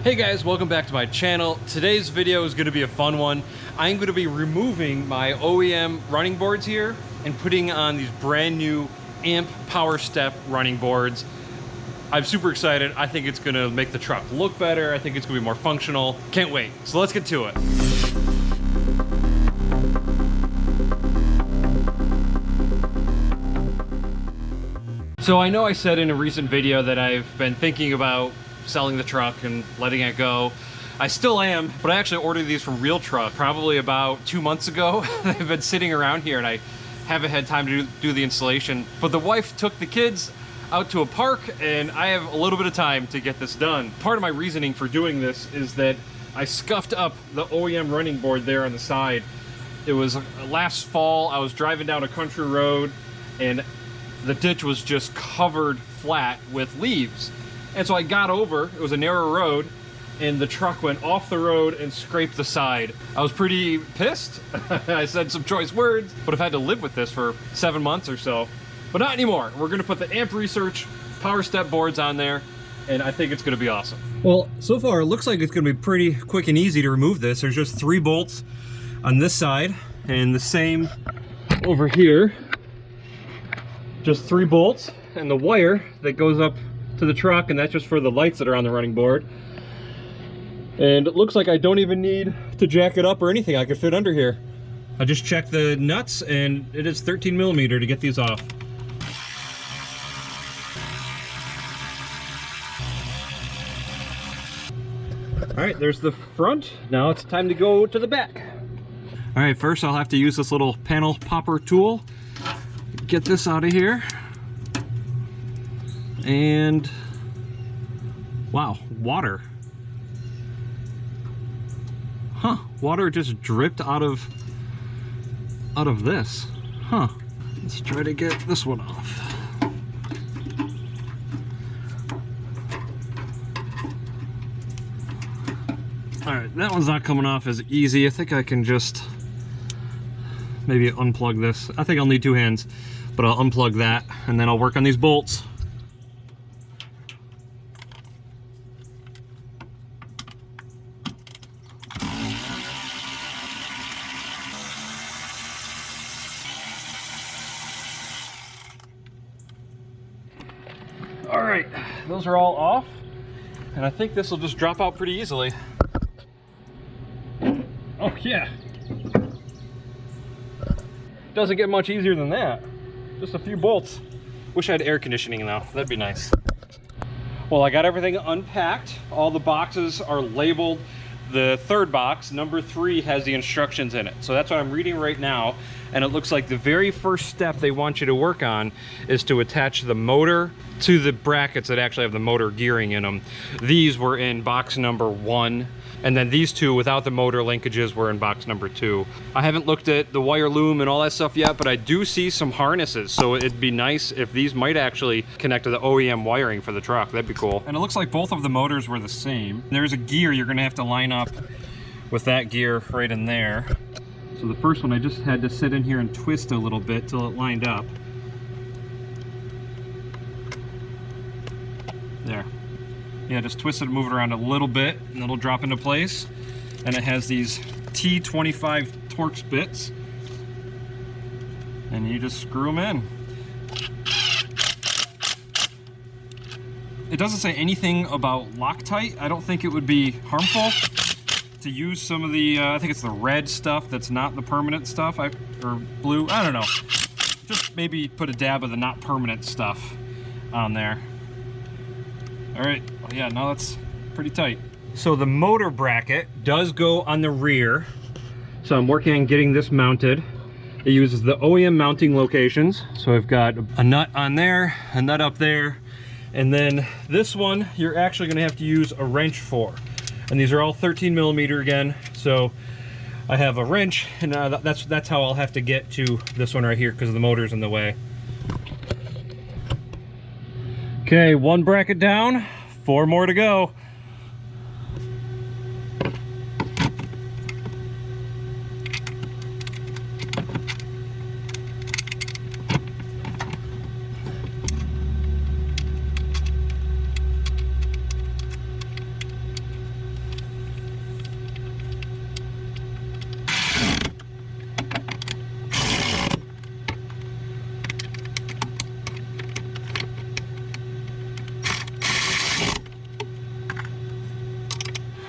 Hey guys, welcome back to my channel. Today's video is going to be a fun one. I'm going to be removing my OEM running boards here and putting on these brand new Amp PowerStep running boards. I'm super excited. I think it's going to make the truck look better. I think it's going to be more functional. Can't wait. So let's get to it. So I know I said in a recent video that I've been thinking about selling the truck and letting it go. I still am, but I actually ordered these from Real Truck probably about 2 months ago. They've been sitting around here and I haven't had time to do the installation. But the wife took the kids out to a park and I have a little bit of time to get this done. Part of my reasoning for doing this is that I scuffed up the OEM running board there on the side. It was last fall. I was driving down a country road and the ditch was just covered flat with leaves. And so I got over, it was a narrow road, and the truck went off the road and scraped the side. I was pretty pissed. I said some choice words, but I've had to live with this for 7 months or so. But not anymore. We're gonna put the Amp Research PowerStep boards on there, and I think it's gonna be awesome. Well, so far it looks like it's gonna be pretty quick and easy to remove this. There's just 3 bolts on this side, and the same over here. Just 3 bolts, and the wire that goes up to the truck, and that's just for the lights that are on the running board. And it looks like I don't even need to jack it up or anything. I could fit under here. I just checked the nuts and it is 13 millimeter to get these off. All right, there's the front. Now it's time to go to the back. All right, first I'll have to use this little panel popper tool. Get this out of here. And wow, water. Huh, water just dripped out of this. Huh. Let's try to get this one off. All right, that one's not coming off as easy. I think I can just maybe unplug this. I think I'll need 2 hands, but I'll unplug that and then I'll work on these bolts. All right, those are all off, and I think this will just drop out pretty easily. Oh yeah. Doesn't get much easier than that. Just a few bolts. Wish I had air conditioning though, that'd be nice. Well, I got everything unpacked. All the boxes are labeled. The third box, number 3, has the instructions in it. So that's what I'm reading right now. And it looks like the very first step they want you to work on is to attach the motor to the brackets that actually have the motor gearing in them. These were in box number 1. And then these 2 without the motor linkages were in box number 2. I haven't looked at the wire loom and all that stuff yet, but I do see some harnesses. So it'd be nice if these might actually connect to the OEM wiring for the truck. That'd be cool. And it looks like both of the motors were the same. There's a gear you're gonna have to line up with that gear right in there. So the first one I just had to sit in here and twist a little bit till it lined up. There. Yeah, just twist it and move it around a little bit and it'll drop into place. And it has these T25 Torx bits. And you just screw them in. It doesn't say anything about Loctite. I don't think it would be harmful to use some of the, I think it's the red stuff that's not the permanent stuff, or blue, I don't know. Just maybe put a dab of the not permanent stuff on there. All right, well, yeah, now that's pretty tight. So the motor bracket does go on the rear. So I'm working on getting this mounted. It uses the OEM mounting locations. So I've got a nut on there, a nut up there, and then this one you're actually gonna have to use a wrench for. And these are all 13 millimeter again. So I have a wrench, and that's how I'll have to get to this one right here because the motor's in the way. Okay, 1 bracket down, 4 more to go.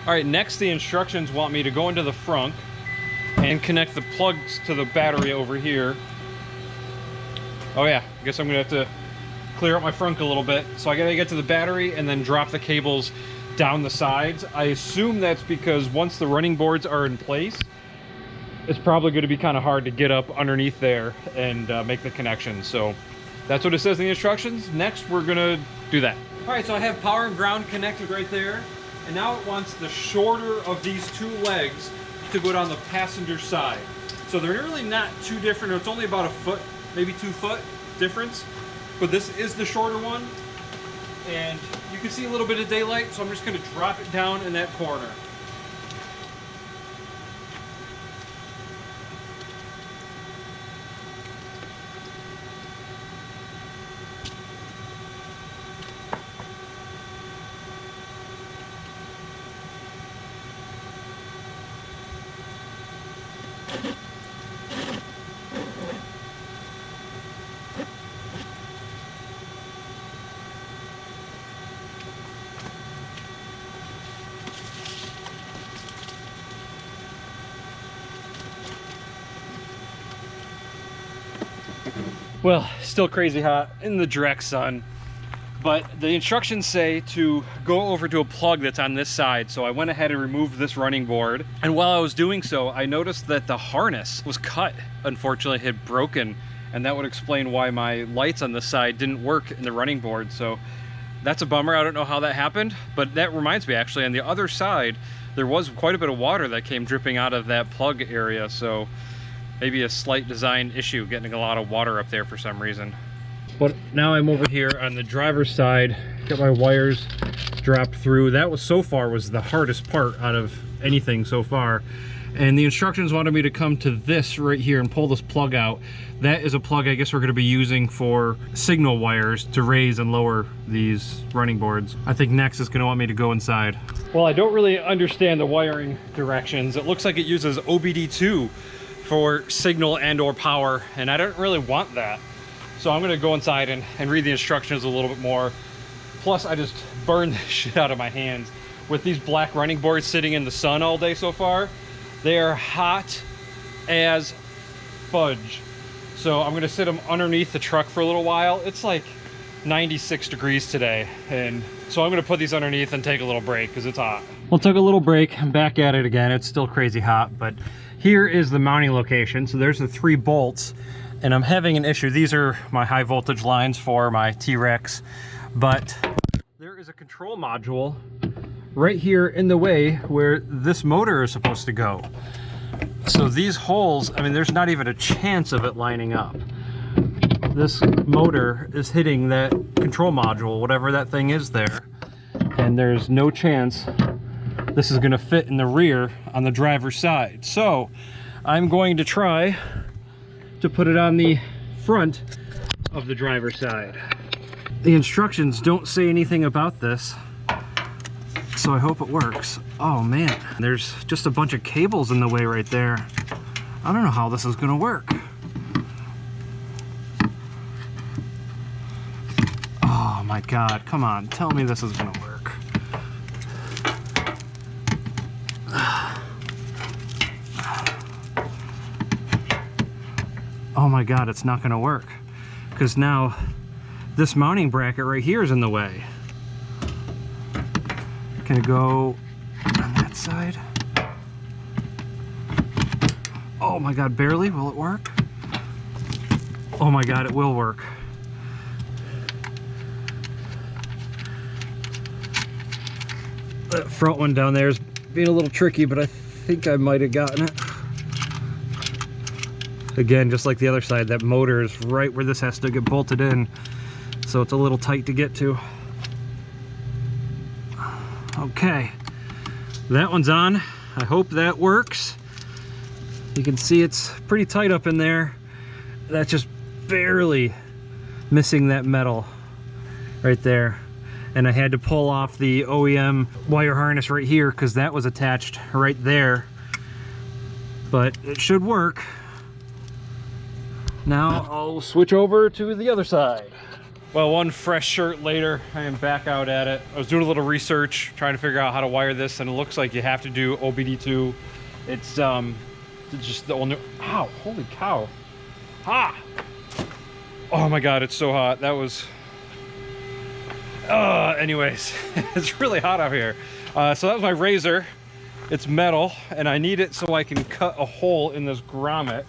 All right, next the instructions want me to go into the front and connect the plugs to the battery over here. Oh yeah, I guess I'm gonna have to clear up my frunk a little bit. So I gotta get to the battery and then drop the cables down the sides. I assume that's because once the running boards are in place, it's probably gonna be kind of hard to get up underneath there and make the connection. So that's what it says in the instructions. Next, we're gonna do that. All right, so I have power and ground connected right there. And now it wants the shorter of these two legs to go down the passenger side. So they're really not too different. It's only about a foot, maybe 2 foot difference. But this is the shorter one. And you can see a little bit of daylight, so I'm just gonna drop it down in that corner. Well, still crazy hot in the direct sun, but the instructions say to go over to a plug that's on this side. So I went ahead and removed this running board. And while I was doing so, I noticed that the harness was cut. Unfortunately, it had broken, and that would explain why my lights on this side didn't work in the running board. So that's a bummer. I don't know how that happened, but that reminds me, actually, on the other side, there was quite a bit of water that came dripping out of that plug area. So maybe a slight design issue, getting a lot of water up there for some reason. But now I'm over here on the driver's side, got my wires dropped through. That was so far was the hardest part out of anything so far. And the instructions wanted me to come to this right here and pull this plug out. That is a plug I guess we're gonna be using for signal wires to raise and lower these running boards. I think next is gonna want me to go inside. Well, I don't really understand the wiring directions. It looks like it uses OBD2 for signal and or power, and I don't really want that. So I'm gonna go inside and read the instructions a little bit more. Plus I just burned the shit out of my hands. With these black running boards sitting in the sun all day so far, they are hot as fudge. So I'm gonna sit them underneath the truck for a little while. It's like 96 degrees today, and so I'm gonna put these underneath and take a little break because it's hot. Well, took a little break, I'm back at it again. It's still crazy hot, but here is the mounting location. So there's the 3 bolts, and I'm having an issue. These are my high voltage lines for my T-Rex, but there is a control module right here in the way where this motor is supposed to go. So these holes, I mean, there's not even a chance of it lining up. This motor is hitting that control module, whatever that thing is there, and there's no chance this is going to fit in the rear on the driver's side. So I'm going to try to put it on the front of the driver's side. The instructions don't say anything about this, so I hope it works. Oh man, there's just a bunch of cables in the way right there. I don't know how this is going to work. Oh my God, come on, tell me this is going to work. Oh my God, it's not gonna work. Because now this mounting bracket right here is in the way. Can it go on that side? Oh my God, barely, will it work? Oh my God, it will work. That front one down there is being a little tricky, but I think I might have gotten it. Again, just like the other side, that motor is right where this has to get bolted in, so it's a little tight to get to. Okay, that one's on. I hope that works. You can see it's pretty tight up in there. That's just barely missing that metal right there. And I had to pull off the OEM wire harness right here because that was attached right there. But it should work. Now I'll switch over to the other side. Well, one fresh shirt later, I am back out at it. I was doing a little research, trying to figure out how to wire this, and it looks like you have to do OBD2. It's just the only, ow, holy cow. Ah! Oh my God, it's so hot. That was, anyways, it's really hot out here. So that was my razor. It's metal, and I need it so I can cut a hole in this grommet.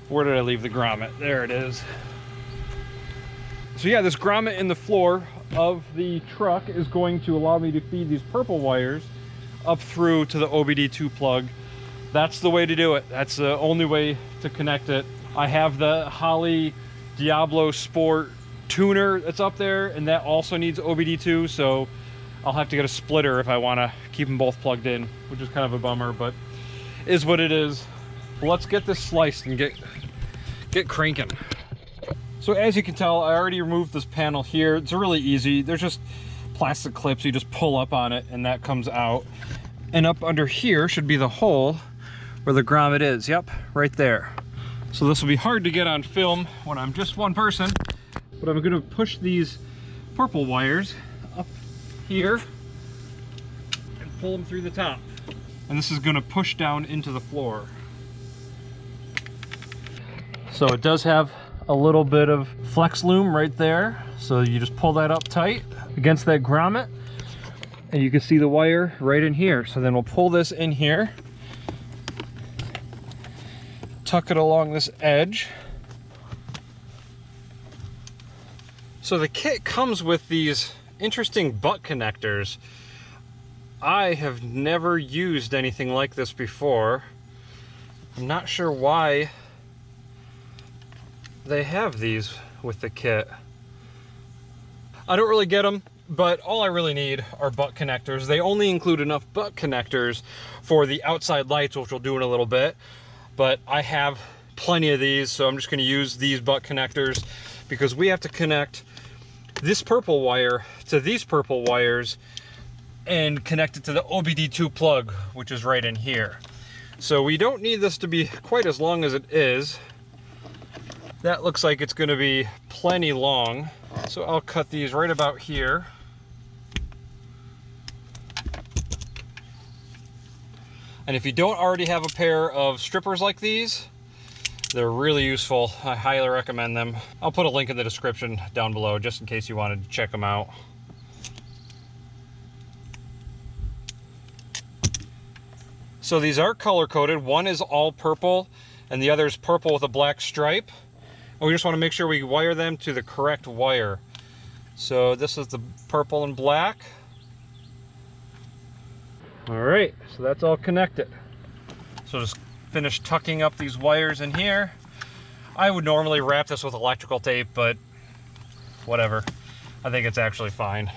Where did I leave the grommet? There it is. So yeah, this grommet in the floor of the truck is going to allow me to feed these purple wires up through to the OBD2 plug. That's the way to do it. That's the only way to connect it. I have the Holley Diablo Sport tuner that's up there, and that also needs OBD2, so I'll have to get a splitter if I want to keep them both plugged in, which is kind of a bummer, but is what it is. Well, let's get this sliced and get cranking. So as you can tell, I already removed this panel here. It's really easy. There's just plastic clips. You just pull up on it and that comes out. And up under here should be the hole where the grommet is. Yep, right there. So this will be hard to get on film when I'm just one person, but I'm gonna push these purple wires up here and pull them through the top. And this is gonna push down into the floor. So it does have a little bit of flex loom right there. So you just pull that up tight against that grommet and you can see the wire right in here. So then we'll pull this in here, tuck it along this edge. So the kit comes with these interesting butt connectors. I have never used anything like this before. I'm not sure why they have these with the kit. I don't really get them, but all I really need are butt connectors. They only include enough butt connectors for the outside lights, which we'll do in a little bit, but I have plenty of these, so I'm just going to use these butt connectors because we have to connect this purple wire to these purple wires and connect it to the OBD2 plug, which is right in here. So we don't need this to be quite as long as it is. That looks like it's going to be plenty long. So I'll cut these right about here. And if you don't already have a pair of strippers like these, they're really useful. I highly recommend them. I'll put a link in the description down below just in case you wanted to check them out. So these are color coded. One is all purple and the other is purple with a black stripe. And we just want to make sure we wire them to the correct wire. So this is the purple and black. All right, so that's all connected. So just finish tucking up these wires in here. I would normally wrap this with electrical tape, but whatever. I think it's actually fine.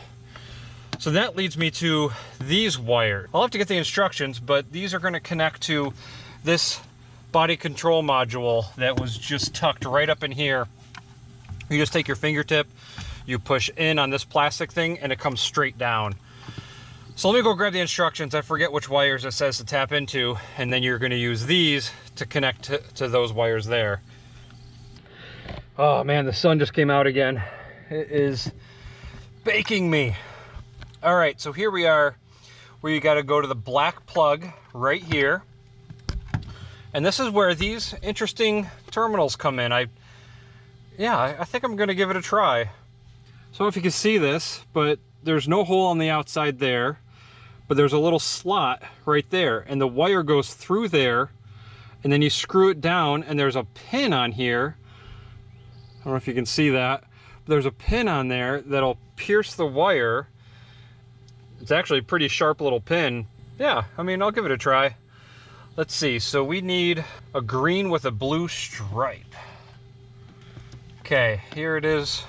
So that leads me to these wires. I'll have to get the instructions, but these are going to connect to this body control module that was just tucked right up in here. You just take your fingertip, you push in on this plastic thing, and it comes straight down. So let me go grab the instructions. I forget which wires it says to tap into, and then you're going to use these to connect to those wires there. Oh man, the sun just came out again. It is baking me. All right, so here we are where you got to go to the black plug right here. And this is where these interesting terminals come in. I think I'm going to give it a try. So I don't know if you can see this, but there's no hole on the outside there, but there's a little slot right there, and the wire goes through there, and then you screw it down, and there's a pin on here. I don't know if you can see that, but there's a pin on there that'll pierce the wire. It's actually a pretty sharp little pin. Yeah, I mean, I'll give it a try. Let's see, so we need a green with a blue stripe. Okay, here it is.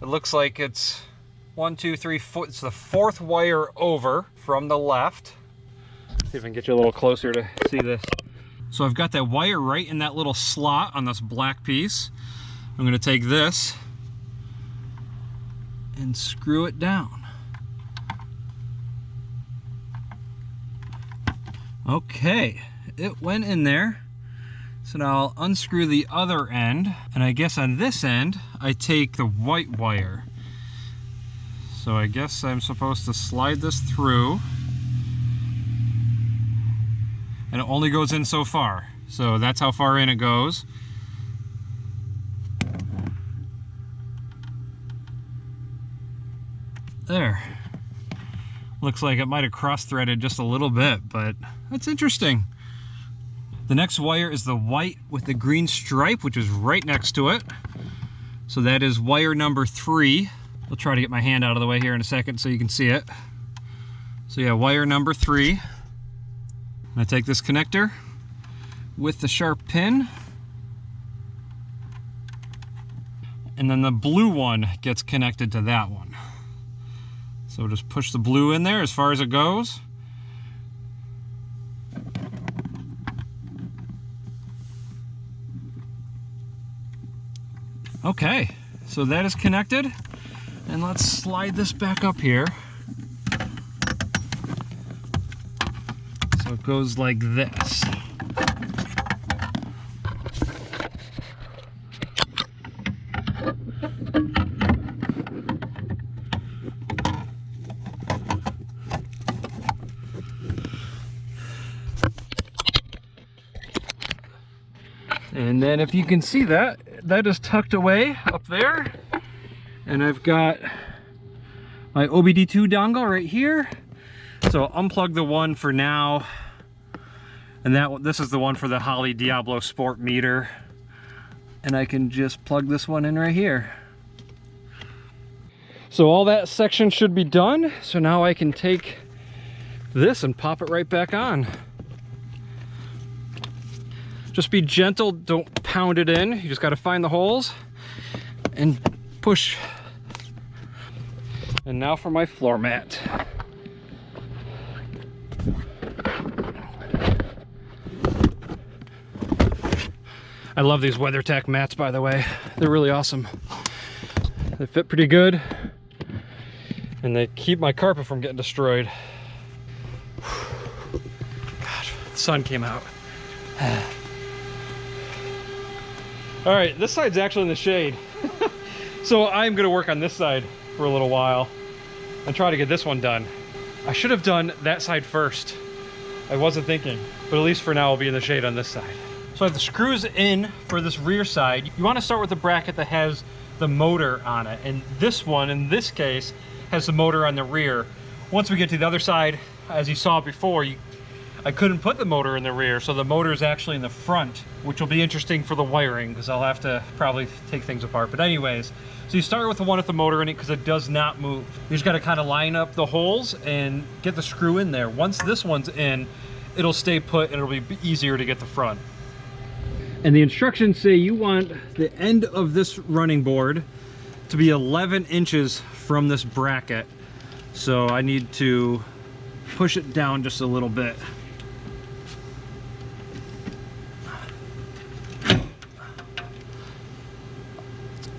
It looks like it's 1, 2, 3, 4. It's the fourth wire over from the left. See if I can get you a little closer to see this. So I've got that wire right in that little slot on this black piece. I'm gonna take this and screw it down. Okay, it went in there So now I'll unscrew the other end, and I guess on this end, I take the white wire. So I guess I'm supposed to slide this through, and it only goes in so far. So that's how far in it goes. There. Looks like it might have cross-threaded just a little bit, but that's interesting. The next wire is the white with the green stripe, which is right next to it. So that is wire number 3. I'll try to get my hand out of the way here in a second so you can see it. So yeah, wire number 3. I take this connector with the sharp pin, and then the blue one gets connected to that one. So just push the blue in there as far as it goes. Okay, so that is connected, and let's slide this back up here. So it goes like this. And then if you can see that, that is tucked away up there. And I've got my OBD2 dongle right here. So I'll unplug the one for now. And this is the one for the Holley Diablo Sport meter. And I can just plug this one in right here. So all that section should be done. So now I can take this and pop it right back on. Just be gentle, don't pound it in. You just got to find the holes and push. And now for my floor mat. I love these WeatherTech mats, by the way. They're really awesome. They fit pretty good, and they keep my carpet from getting destroyed. God, the sun came out. All right, this side's actually in the shade. So I'm gonna work on this side for a little while and try to get this one done. I should have done that side first. I wasn't thinking, but at least for now I'll be in the shade on this side. So I have the screws in for this rear side. You wanna start with the bracket that has the motor on it. And this one, in this case, has the motor on the rear. Once we get to the other side, as you saw before, I couldn't put the motor in the rear, so the motor is actually in the front, which will be interesting for the wiring because I'll have to probably take things apart. But anyways, so you start with the one with the motor in it because it does not move. You just got to kind of line up the holes and get the screw in there. Once this one's in, it'll stay put and it'll be easier to get the front. And the instructions say you want the end of this running board to be 11 inches from this bracket. So I need to push it down just a little bit.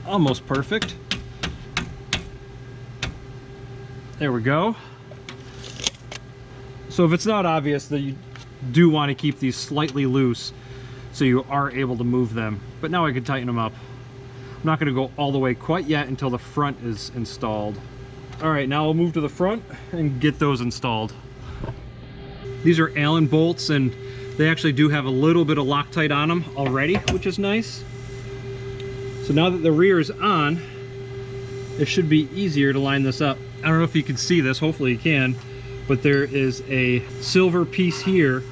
Almost perfect. There we go. So if it's not obvious, that you do want to keep these slightly loose so you are able to move them. But now I can tighten them up. I'm not going to go all the way quite yet until the front is installed. All right, now I'll move to the front and get those installed. These are Allen bolts, and they actually do have a little bit of Loctite on them already, which is nice. So now that the rear is on, it should be easier to line this up. I don't know if you can see this, hopefully you can, but there is a silver piece here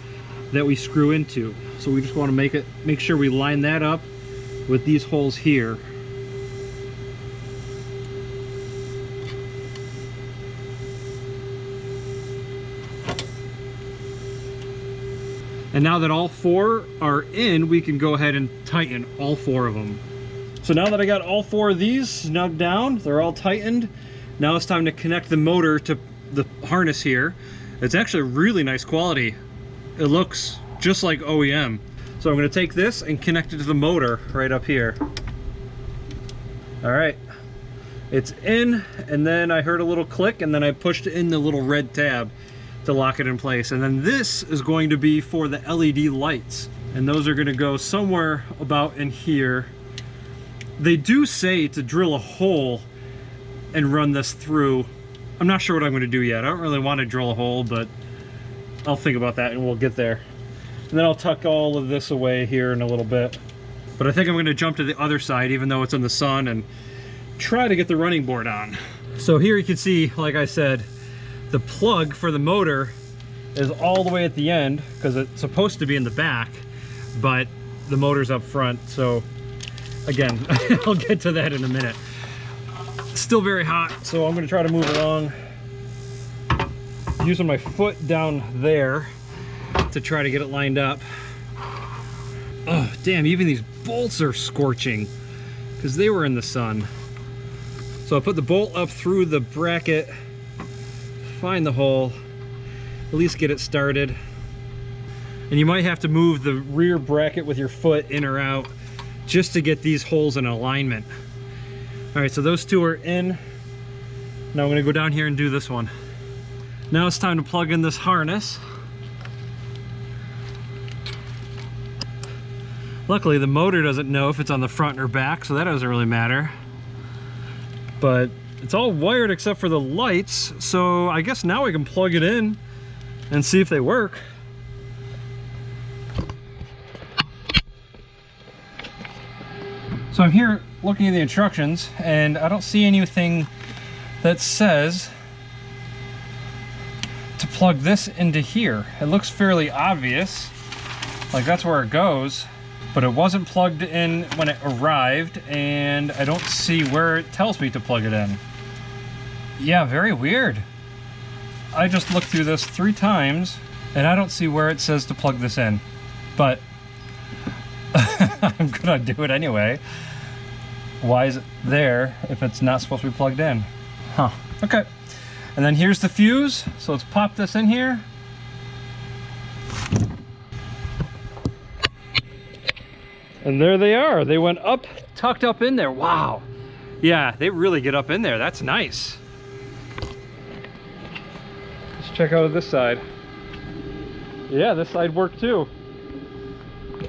that we screw into. So we just want to make sure we line that up with these holes here. And now that all 4 are in, we can go ahead and tighten all 4 of them. So now that I got all 4 of these snugged down, they're all tightened, now it's time to connect the motor to the harness here. It's actually really nice quality. It looks just like OEM. So I'm going to take this and connect it to the motor right up here. All right, it's in, and then I heard a little click, and then I pushed in the little red tab to lock it in place. And then this is going to be for the LED lights. And those are gonna go somewhere about in here. They do say to drill a hole and run this through. I'm not sure what I'm gonna do yet. I don't really want to drill a hole, but I'll think about that and we'll get there. And then I'll tuck all of this away here in a little bit. But I think I'm gonna jump to the other side, even though it's in the sun, and try to get the running board on. So here you can see, like I said, the plug for the motor is all the way at the end because it's supposed to be in the back, but the motor's up front. So again, I'll get to that in a minute. Still very hot, so I'm gonna try to move along using my foot down there to try to get it lined up. Oh damn, even these bolts are scorching because they were in the sun. So I put the bolt up through the bracket, find the hole, at least get it started. And you might have to move the rear bracket with your foot in or out just to get these holes in alignment. All right, so those two are in. Now I'm gonna go down here and do this one. Now it's time to plug in this harness. Luckily, the motor doesn't know if it's on the front or back, so that doesn't really matter. But it's all wired except for the lights, so I guess now we can plug it in and see if they work. So I'm here looking at the instructions, and I don't see anything that says to plug this into here. It looks fairly obvious, like that's where it goes, but it wasn't plugged in when it arrived, and I don't see where it tells me to plug it in. Yeah, very weird. I just looked through this 3 times, and I don't see where it says to plug this in, but I'm gonna do it anyway. Why is it there if it's not supposed to be plugged in? Huh, okay. And then here's the fuse, so let's pop this in here. And there they are. They went up, tucked up in there. Wow. Yeah, they really get up in there. That's nice. Let's check out this side. Yeah, this side worked too.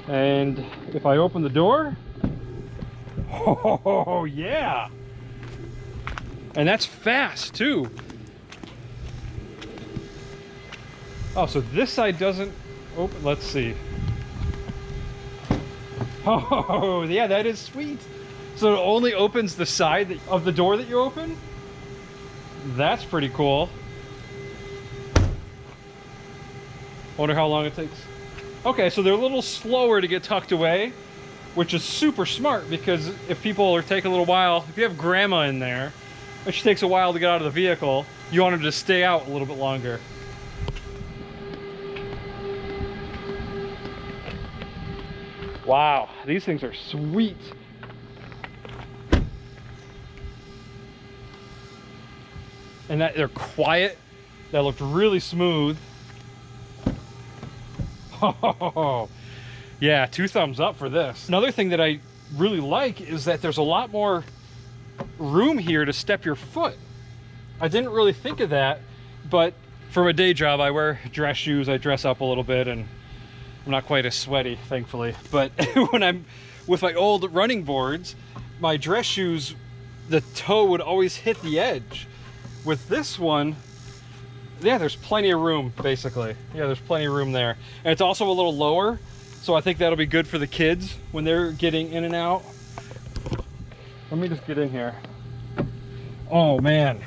And if I open the door, oh yeah. And that's fast too. Oh, so this side doesn't open. Let's see. Oh, yeah, that is sweet. So it only opens the side of the door that you open? That's pretty cool. Wonder how long it takes. Okay, so they're a little slower to get tucked away, which is super smart, because if people are taking a little while, if you have grandma in there, and she takes a while to get out of the vehicle, you want her to stay out a little bit longer. Wow, these things are sweet. And that they're quiet. That looked really smooth. Oh, yeah, 2 thumbs up for this. Another thing that I really like is that there's a lot more room here to step your foot. I didn't really think of that, but for my day job, I wear dress shoes. I dress up a little bit, and I'm not quite as sweaty, thankfully. But when I'm with my old running boards, my dress shoes, the toe would always hit the edge. With this one, yeah, there's plenty of room, basically. Yeah, there's plenty of room there. And it's also a little lower, so I think that'll be good for the kids when they're getting in and out. Let me just get in here. Oh man,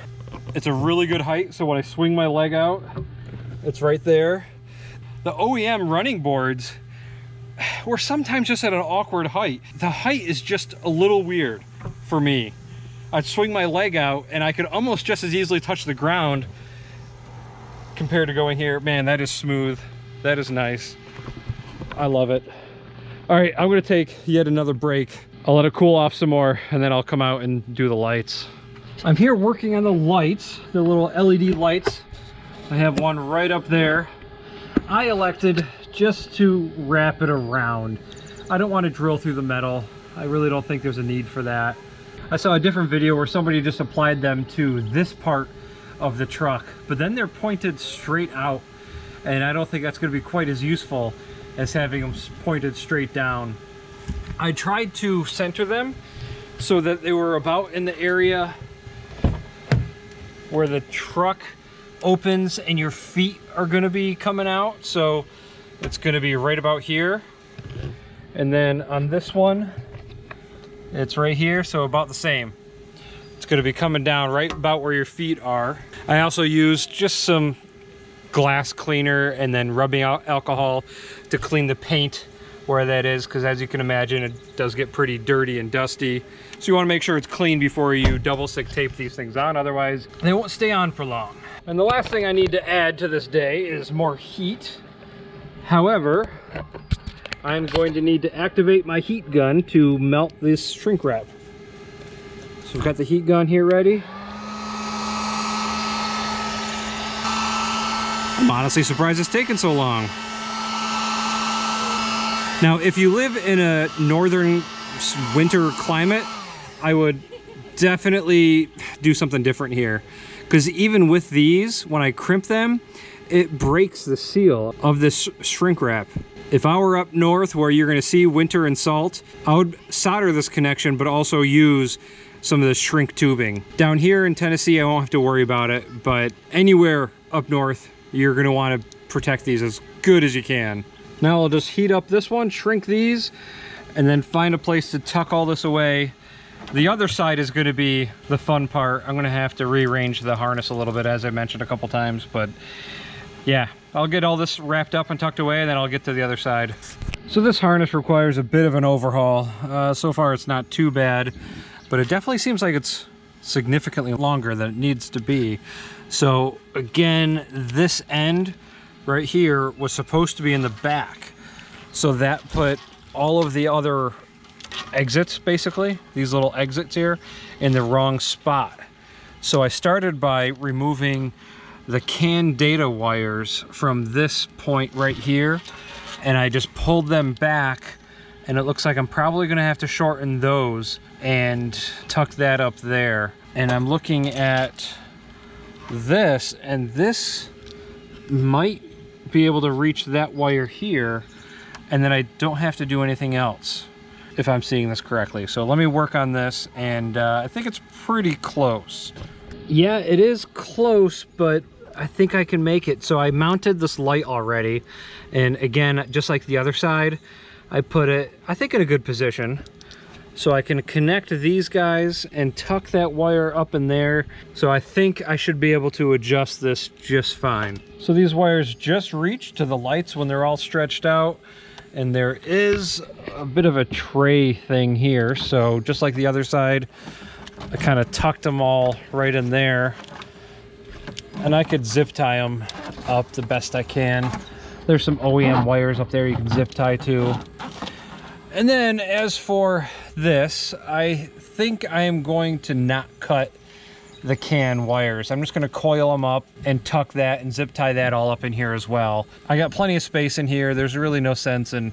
it's a really good height, so when I swing my leg out, it's right there. The OEM running boards were sometimes just at an awkward height. The height is just a little weird for me. I'd swing my leg out and I could almost just as easily touch the ground compared to going here. Man, that is smooth. That is nice. I love it. All right, I'm gonna take yet another break. I'll let it cool off some more, and then I'll come out and do the lights. I'm here working on the lights, the little LED lights. I have one right up there. I elected just to wrap it around. I don't want to drill through the metal. I really don't think there's a need for that. I saw a different video where somebody just applied them to this part of the truck, but then they're pointed straight out, and I don't think that's going to be quite as useful as having them pointed straight down. I tried to center them so that they were about in the area where the truck opens and your feet are going to be coming out. So it's going to be right about here. And then on this one, it's right here, so about the same. It's going to be coming down right about where your feet are. I also used just some glass cleaner and then rubbing out alcohol to clean the paint where that is, because as you can imagine, it does get pretty dirty and dusty. So you want to make sure it's clean before you double stick tape these things on, otherwise they won't stay on for long. And the last thing I need to add to this day is more heat. However, I'm going to need to activate my heat gun to melt this shrink wrap. So we've got the heat gun here ready. I'm honestly surprised it's taken so long. Now, if you live in a northern winter climate, I would definitely do something different here. Because even with these, when I crimp them, it breaks the seal of this shrink wrap. If I were up north where you're gonna see winter and salt, I would solder this connection, but also use some of the shrink tubing. Down here in Tennessee, I won't have to worry about it, but anywhere up north, you're gonna wanna protect these as good as you can. Now I'll just heat up this one, shrink these, and then find a place to tuck all this away. The other side is gonna be the fun part. I'm gonna have to rearrange the harness a little bit, as I mentioned a couple times, but yeah, I'll get all this wrapped up and tucked away, and then I'll get to the other side. So this harness requires a bit of an overhaul. So far it's not too bad, but it definitely seems like it's significantly longer than it needs to be. So again, this end right here was supposed to be in the back. So that put all of the other exits, basically, these little exits here, in the wrong spot. So I started by removing the CAN data wires from this point right here, and I just pulled them back, and it looks like I'm probably gonna have to shorten those and tuck that up there. And I'm looking at this, and this might be able to reach that wire here, and then I don't have to do anything else, if I'm seeing this correctly. So let me work on this, and I think it's pretty close. Yeah, it is close, but I think I can make it. So I mounted this light already, and again, just like the other side, I put it, I think, in a good position. So I can connect these guys and tuck that wire up in there. So I think I should be able to adjust this just fine. So these wires just reach to the lights when they're all stretched out. And there is a bit of a tray thing here. So just like the other side, I kind of tucked them all right in there. And I could zip tie them up the best I can. There's some OEM wires up there you can zip tie to. And then as for this, I think I am going to not cut the CAN wires. I'm just going to coil them up and tuck that and zip tie that all up in here as well. I got plenty of space in here. There's really no sense in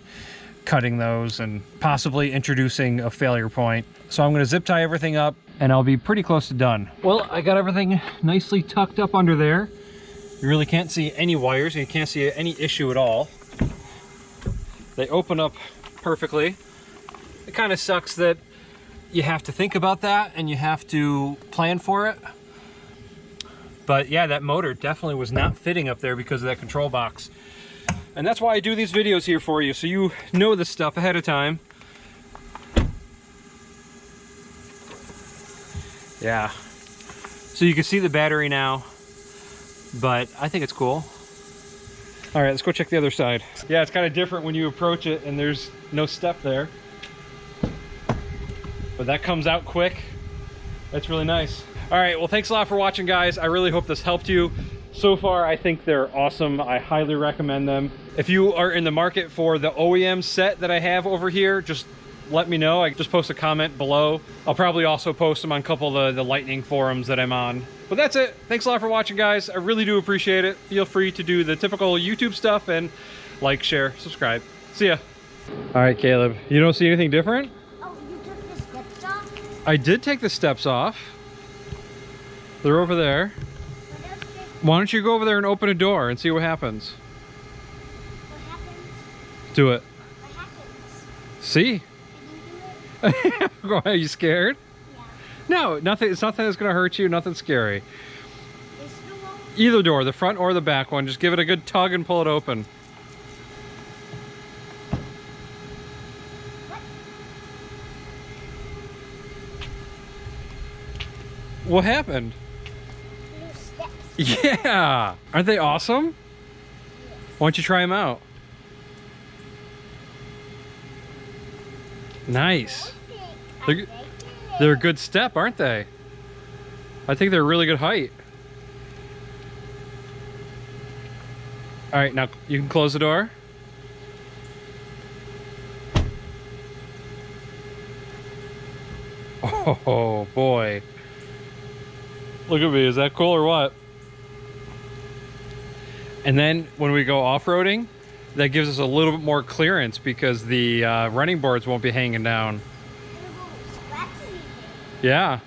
cutting those and possibly introducing a failure point. So I'm going to zip tie everything up, and I'll be pretty close to done. Well, I got everything nicely tucked up under there. You really can't see any wires, and you can't see any issue at all. They open up perfectly. It kind of sucks that you have to think about that and you have to plan for it. But yeah, that motor definitely was not fitting up there because of that control box. And that's why I do these videos here for you, so you know this stuff ahead of time. Yeah. So you can see the battery now, but I think it's cool. All right, let's go check the other side. Yeah, it's kind of different when you approach it and there's no step there. But that comes out quick. That's really nice. All right, well, thanks a lot for watching, guys. I really hope this helped you. So far, I think they're awesome. I highly recommend them. If you are in the market for the OEM set that I have over here, just let me know. I just post a comment below. I'll probably also post them on a couple of the Lightning forums that I'm on. But that's it. Thanks a lot for watching, guys. I really do appreciate it. Feel free to do the typical YouTube stuff and like, share, subscribe. See ya. All right, Caleb, you don't see anything different? Oh, you took the steps off? I did take the steps off. They're over there. Why don't you go over there and open a door and see what happens? What happens? Do it. What happens? See? Can you do it? Are you scared? Yeah. No, nothing. It's nothing that's gonna hurt you. Nothing scary. This the one? Either door, the front or the back one. Just give it a good tug and pull it open. What happened? Blue steps. Yeah! Aren't they awesome? Why don't you try them out? Nice. They're, they're a good step, aren't they? I think they're a really good height. All right, now you can close the door. Oh boy. Look at me, is that cool or what? And then when we go off-roading, that gives us a little bit more clearance because the running boards won't be hanging down. Yeah.